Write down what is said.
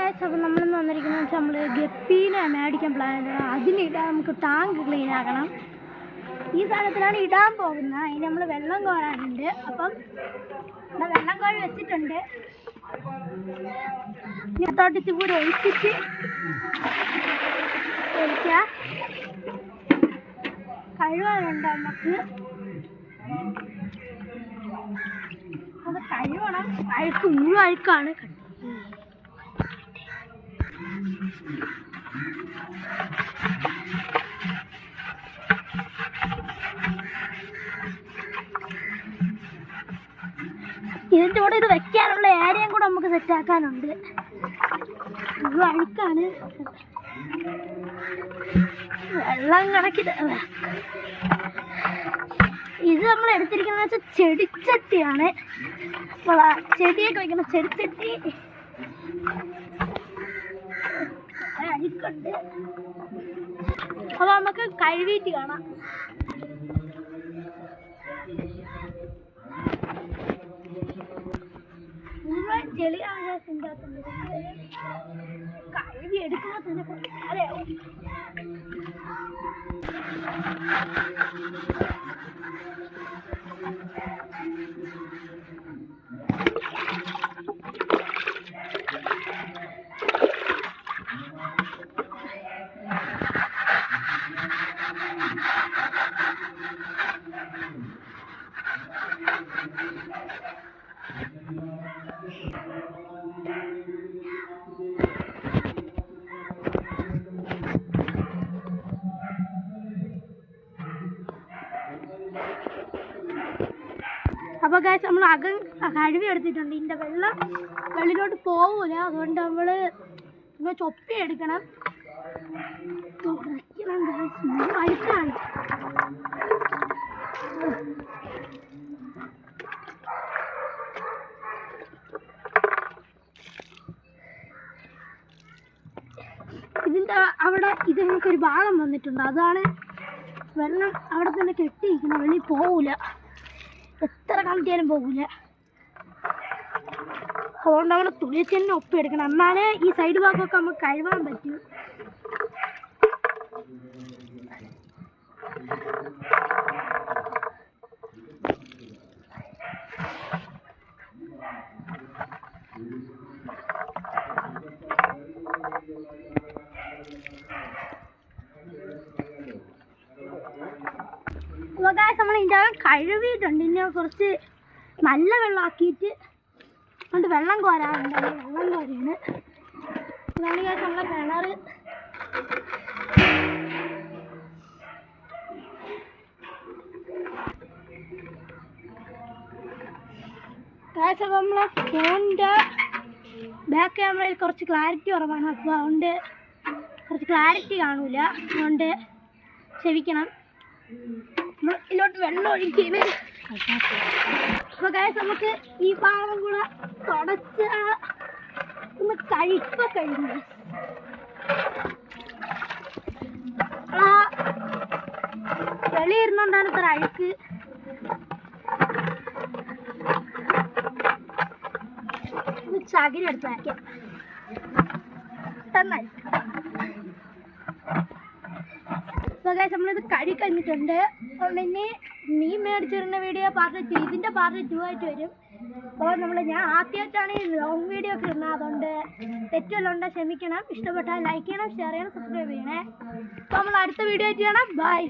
Guys, അപ്പോൾ നമ്മളിന്ന് വന്നിരിക്കുന്നത് വെച്ചാൽ നമ്മൾ ഗപ്പീനെ മേടിക്കാൻ പ്ലാൻ ചെയ്യണം. അതിനിടാൻ നമുക്ക് ടാങ്ക് ക്ലീൻ ആക്കണം. ഈ സാധനത്തിലാണ് ഇടാൻ പോകുന്നത്. അതിന് നമ്മൾ വെള്ളം കോരാനുണ്ട്. അപ്പം ഇവിടെ വെള്ളം കോരി വെച്ചിട്ടുണ്ട്. തോട്ടത്തിൽ കൂടെ ഒഴിച്ചിട്ട് ഒഴിക്കുക. കഴുകാനുണ്ട് നമുക്ക്. അത് കഴുകണം. മുഴുവൻ അഴുക്കാണ്. ഇതിൻ്റെ കൂടെ ഇത് വെക്കാനുള്ള ഏരിയയും കൂടെ നമുക്ക് സെറ്റാക്കാനുണ്ട്. ഇത് അഴുക്കാണ്. വെള്ളം കണക്കിന് ഇത് നമ്മൾ എടുത്തിരിക്കുന്നത് വെച്ചാൽ ചെടിച്ചട്ടിയാണ്. അപ്പോൾ ചെടിയൊക്കെ വയ്ക്കുന്ന ചെടിച്ചട്ടി അഴുക്കുണ്ട്. അപ്പോൾ നമുക്ക് കഴുകിയിട്ട് കാണാം. മുഴുവൻ ചെളിയാണ് സിന്താത്തുണ്ട്. കഴുകി എടുക്കുമ്പോൾ തന്നെ അതെയോ. അപ്പോൾ ഗൈസ്, നമ്മൾ കഴുകി എടുത്തിട്ടുണ്ട്. ഇതിൻ്റെ വെള്ളം വെള്ളിലോട്ട് പോവില്ല. അതുകൊണ്ട് നമ്മൾ ഇങ്ങനെ ചൊപ്പി എടുക്കണം. അഴുക്കാണ്. ഇതിൻ്റെ അവിടെ ഇത് നമുക്കൊരു ഭാഗം വന്നിട്ടുണ്ട്. അതാണ് വെള്ളം അവിടെ തന്നെ കെട്ടിയിരിക്കുന്നത്. വെളിയിൽ പോവില്ല. എത്ര കളിക്കാനും പോകില്ല. അതുകൊണ്ട് നമ്മൾ തുണി തന്നെ ഒപ്പിയെടുക്കണം. എന്നാലേ ഈ സൈഡ് ഭാഗമൊക്കെ നമുക്ക് കഴുകാൻ പറ്റും. അപ്പോൾ ഗൈസ്, നമ്മൾ ഇതിൻ്റെ കഴുകിയിട്ടുണ്ട്. ഇനി കുറച്ച് നല്ല വെള്ളം ആക്കിയിട്ട് അതുകൊണ്ട് വെള്ളം കോരാറുണ്ട്. വെള്ളം കോരിയാണ്. അതാണ് ഗൈസ് നമ്മളെ കിണർ. ഗൈസ്, അപ്പോൾ നമ്മളെ ഫോണിൻ്റെ ബാക്ക് ക്യാമറയിൽ കുറച്ച് ക്ലാരിറ്റി കുറവാണ്. അപ്പോൾ അതുകൊണ്ട് കുറച്ച് ക്ലാരിറ്റി കാണൂല. അതുകൊണ്ട് ക്ഷമിക്കണം. ഇതിലോട്ട് വെള്ളം ഒഴിക്കുകയാണ്. അപ്പോൾ ഗൈസ്, നമുക്ക് ഈ ഭാഗം കൂടെ തുടച്ച് ഒന്ന് കഴിഞ്ഞു. വെളിയിരുന്നുകൊണ്ടാണ് ഇത്ര അഴുക്ക്. ചകിരി എടുത്ത് വയ്ക്കാം. നമ്മളിത് കഴുകി കഴിഞ്ഞിട്ടുണ്ട്. അതുകൊണ്ട് നീ മേടിച്ചിരുന്ന വീഡിയോ പാർട്ട് 2, ഇതിൻ്റെ പാർട്ട് 2 ആയിട്ട് വരും. അപ്പോൾ ഞാൻ ആദ്യമായിട്ടാണ് ഈ ലോങ് വീഡിയോ ഒക്കെ ഇടുന്നത്. അതുകൊണ്ട് തെറ്റെല്ലാം ഉണ്ടെങ്കിൽ ക്ഷമിക്കണം. ഇഷ്ടപ്പെട്ടാൽ ലൈക്ക് ചെയ്യണം, ഷെയർ ചെയ്യണം, സബ്സ്ക്രൈബ് ചെയ്യണേ. അപ്പോൾ നമ്മൾ അടുത്ത വീഡിയോ ആയിട്ട് കാണാം. ബൈ.